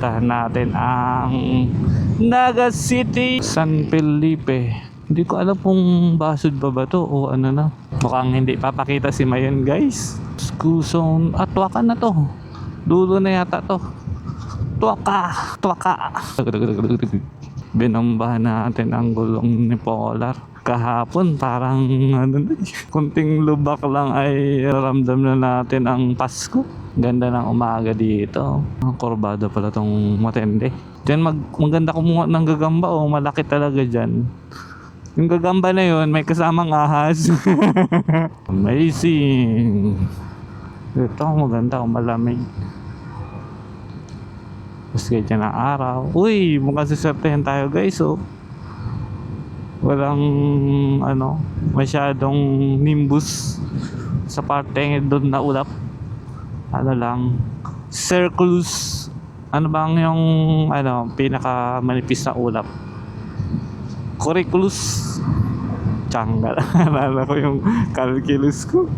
Puntahan natin ang Naga City, San Felipe. Hindi ko alam kung basod ba to o ano na. Mukhang hindi papakita si Mayon guys. School zone. Tuwaka na to. Dulo na yata to. Tuwaka. Binambahan natin ang gulong ni Polar. Kahapon parang kunting lubak lang ay ramdam na natin ang Pasko. Ganda ng umaga dito. Ang kurbada pala tong matindi. Diyan maganda kumuha ng gagamba malaki talaga dyan. Yung gagamba na yun may kasamang ahas. Amazing. Ito maganda malamig. Tapos ganyan ang araw. Uy, mukhang sisertehan tayo guys walang masyadong nimbus sa parte doon na ulap. Circus. Ano bang yung pinaka manipis na ulap? Curriculus. Tiyanggal. Alala ko yung calculus ko.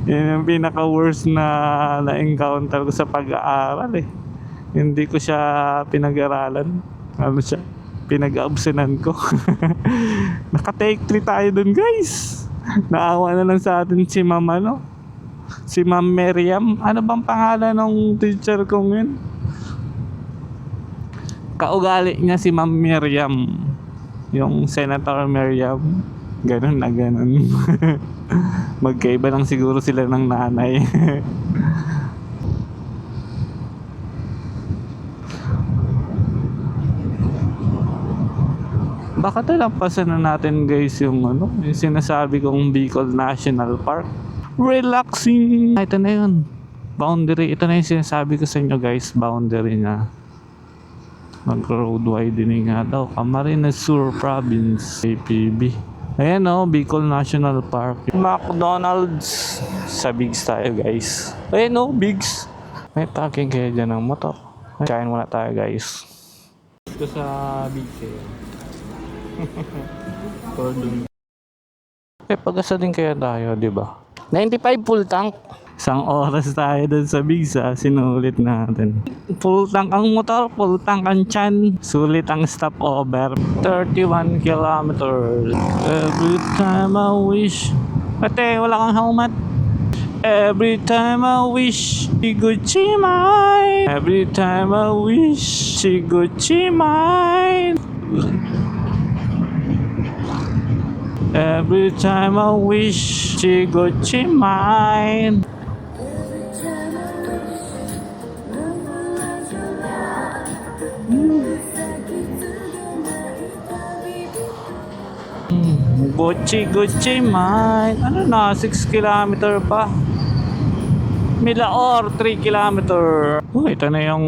Yan yung pinaka worst na encounter ko sa pag-aaral Hindi ko siya pinag-aralan. Pinag-absenan ko. Naka-take 3 tayo dun guys. Naawa na lang sa atin si Ma'am si Ma'am Miriam. Ano bang pangalan ng teacher kong yun? Kaugali niya si Ma'am Miriam. Yung Senator Miriam. Ganun na ganun. Magkaiba lang siguro sila ng nanay. Baka talampasan na natin guys yung yung sinasabi kong Bicol National Park. Relaxing. Ito na yun. Boundary. Ito na yung sinasabi ko sa inyo guys. Boundary na. Mag-road widening nga daw. Camarines Sur Province. APB. Ayan Bicol National Park. McDonald's. Sa Bigs tayo guys. Ayan Bigs. May parking kaya dyan ng motor. Kain muna tayo guys. Ito sa Bigs pag-asa din kaya tayo, di ba? 95 full tank. Isang oras tayo dun sa Bigs sinulit natin. Full tank ang motor, full tank ang tiyan. Sulit ang stopover. 31 kilometers. Every time I wish. Ate, wala kang helmet. Every time I wish Chiguchi mine. Every time I wish Chiguchi mine. Every time I wish Chiguchi mine. Gucci mine. Ano na 6 kilometer pa. Milaor 3 kilometer. Ito na yung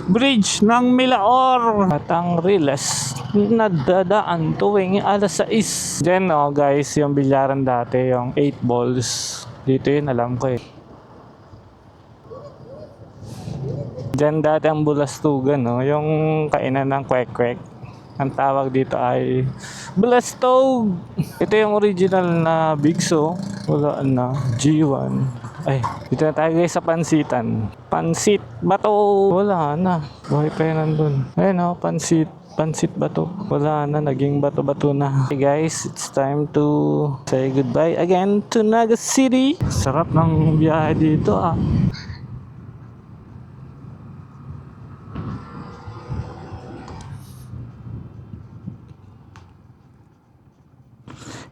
bridge ng Milaor at ang Riles nadadaan tuwing alas 6. Diyan guys yung bilyaran dati, yung 8 balls dito yun, alam ko Diyan dati ang bulastugan yung kainan ng kwek-kwek. Ang tawag dito ay Bulastog. Ito yung original na Bigs wala na G1. Ay, dito na tayo guys sa Pansitan. Pansit Bato. Wala na. Buhay pa yun nandun. Ayun Pansit Bato. Wala na. Naging bato-bato na. Okay guys, it's time to say goodbye again to Naga City. Sarap ng biyahe dito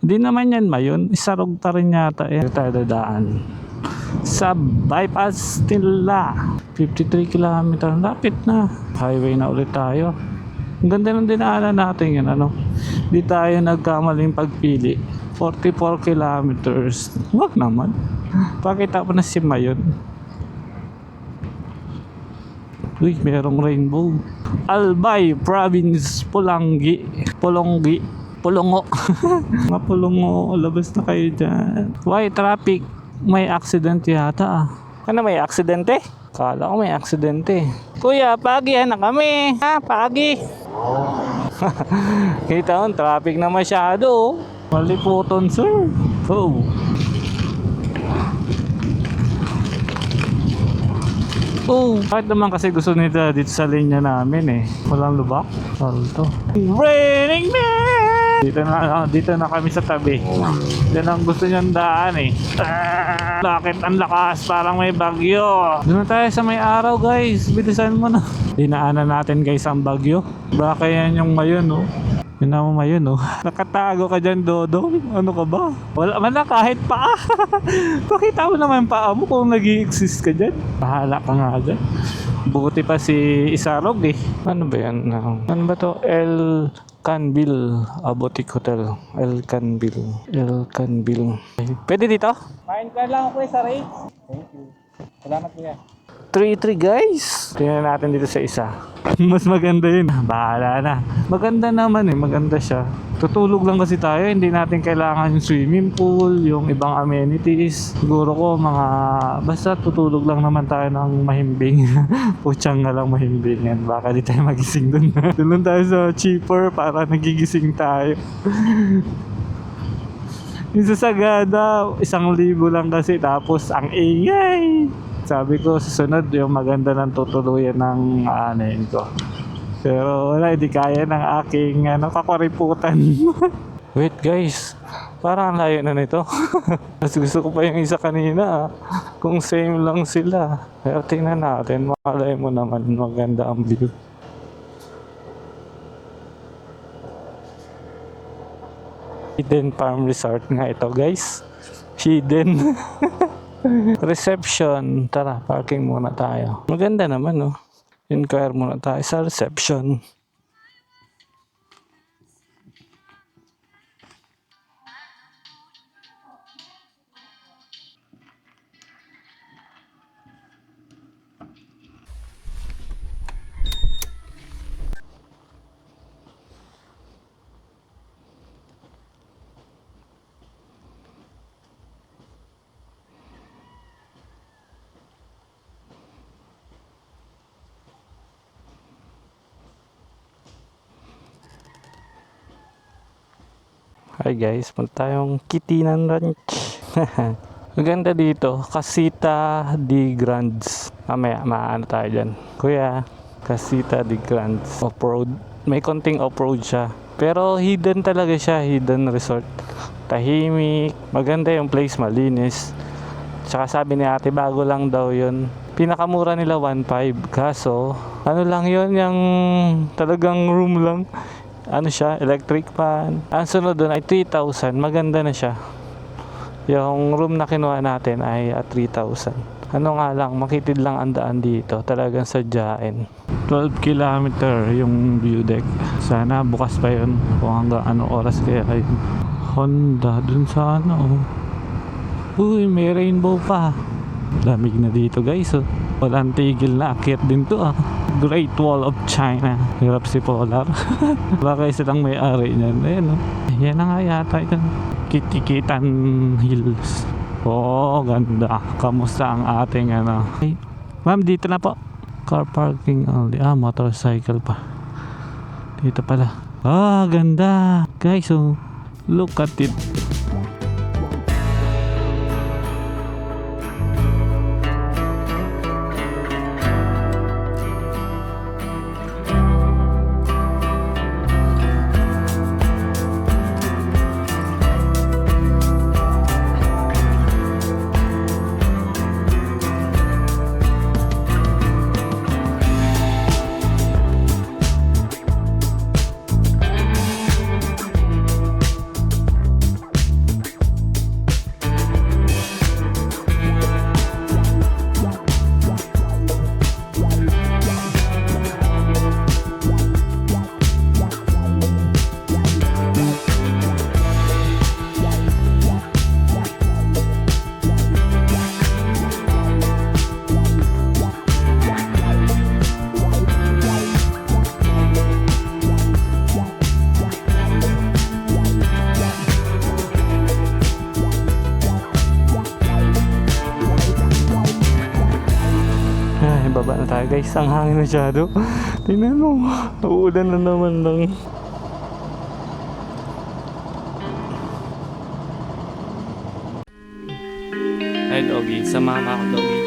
Hindi naman yan Mayon. Isarog ta rin yata tayo dadaan sa bypass nila. 53 km. Lapit na. Highway na ulit tayo. Ang ganda ng dinaanan natin yan Di tayo nagkamaling pagpili. 44 kilometers. Wag naman. Pakita pa na si Mayon. Uy, merong rainbow. Albay Province, Pulongo. Mga Pulongo, labas na kayo dyan. Why traffic? May accident yata Ano may aksidente? Kala ko may aksidente. Kuya, pagihan na kami. Pagi. Kita traffic na masyado. Maliputon sir. Oh, bakit naman kasi gusto nila dito sa linya namin eh. Walang lubak. Salto. Raining man! Dito na kami sa tabi. Yan ang gusto niyang daan eh. Bakit ang lakas? Parang may bagyo. Doon na tayo sa may araw guys. Bilisan mo na. Dinaanan natin guys ang bagyo. Baka yan yung mayon oh. Yun naman mayon oh. Nakatago ka dyan Dodong. Ano ka ba? Wala man na kahit paa. Pakita mo naman paa mo kung nag-i-exist ka dyan. Bahala ka nga dyan. Buti pa si Isarog eh. Ano ba yan? Ano ba to? El Canbil Boutique Hotel. El Canbil. El Canbil. Pwede dito? Main ka lang ako sa rates. Thank you. Salamat kuya. 3-3 guys. Tingnan natin dito sa isa. Mas maganda yun. Bahala na. Maganda naman eh. Maganda siya. Tutulog lang kasi tayo. Hindi natin kailangan yung swimming pool, yung ibang amenities. Siguro ko mga... Basta tutulog lang naman tayo ng mahimbing. Putsang nga lang mahimbing yan. Baka di tayo magising dun. Dun lang tayo sa cheaper para nagigising tayo. Yung sa Sagada, 1,000 lang kasi tapos ang ingay. Sabi ko susunod yung maganda ng tutuluyan ng anin ko. Pero wala, hindi kaya ng aking kakuriputan. Wait guys, parang layo na nito. Mas gusto ko pa yung isa kanina. Kung same lang sila. Pero tingnan natin, makalay mo naman maganda ang view. Hidden Farm Resort nga ito guys. Hidden. Reception. Tara, parking muna tayo. Maganda naman no. Inquire muna tayo sa reception. Hi guys, punta tayong Kitinan Ranch. Maganda dito, Casita de Grandes. Mamaya, maano tayo dyan. Kuya, Casita de Grandes. Off-road. May konting off-road siya. Pero hidden talaga siya, hidden resort. Tahimik, maganda yung place, malinis. Tsaka sabi ni ate, bago lang daw yun. Pinakamura nila 1.5. Kaso, ano lang yun, yung talagang room lang. Ano siya, electric fan. Ang sunod doon ay 3,000. Maganda na siya. Yung room na kinuha natin ay 3,000. Ano nga lang, makitid lang ang daan dito. Talagang sadyain. 12 kilometer yung view deck. Sana bukas pa yun. Kung hanggang anong oras kaya kayo. Honda dun sa ano. Uy, may rainbow pa. Lamig na dito guys. Oh. Walang tigil na. Akyat din to ah. Great Wall of China. Hirap si Polar. Baka isa lang may-ari niyan. Ayan o. Yan na nga yata ito. Kitikitan Hills. Oo, ganda. Kamusta ang ating ano. Hey, ma'am, dito na po. Car parking only. Motorcycle pa. Dito pala. Ganda. Guys, oh. Look at it. Baba na tayo guys, ang hangin masyado. Tingnan mo, uulan na naman lang. Hi doggy, sa mama ko doggy.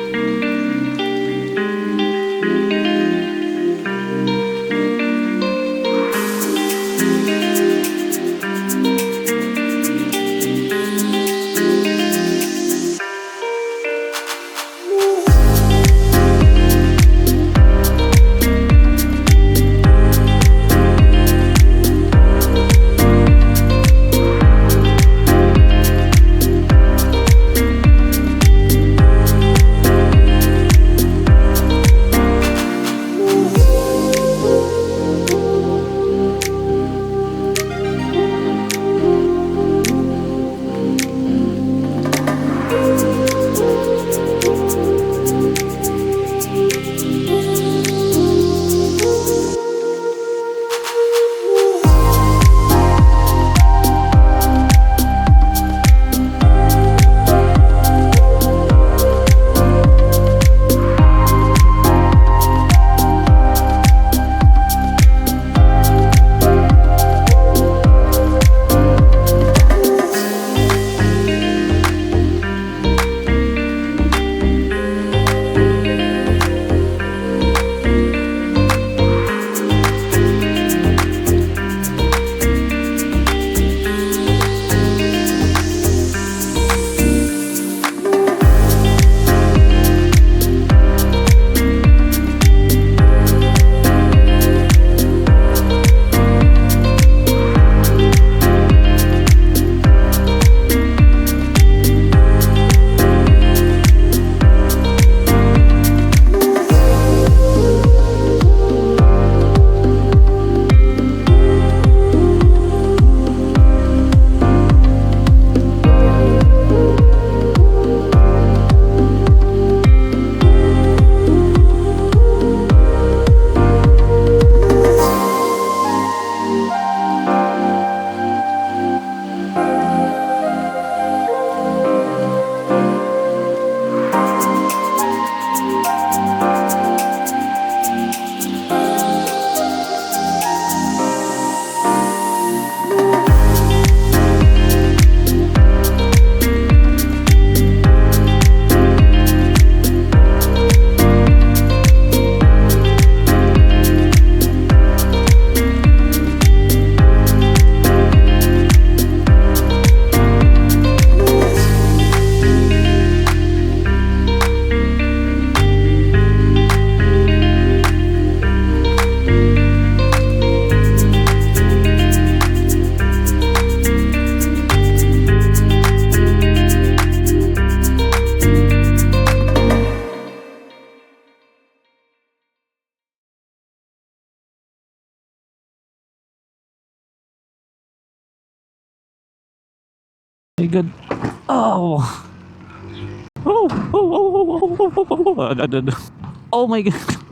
My God. Oh. Oh, oh, oh, oh, oh, oh, oh, oh, oh, oh my God.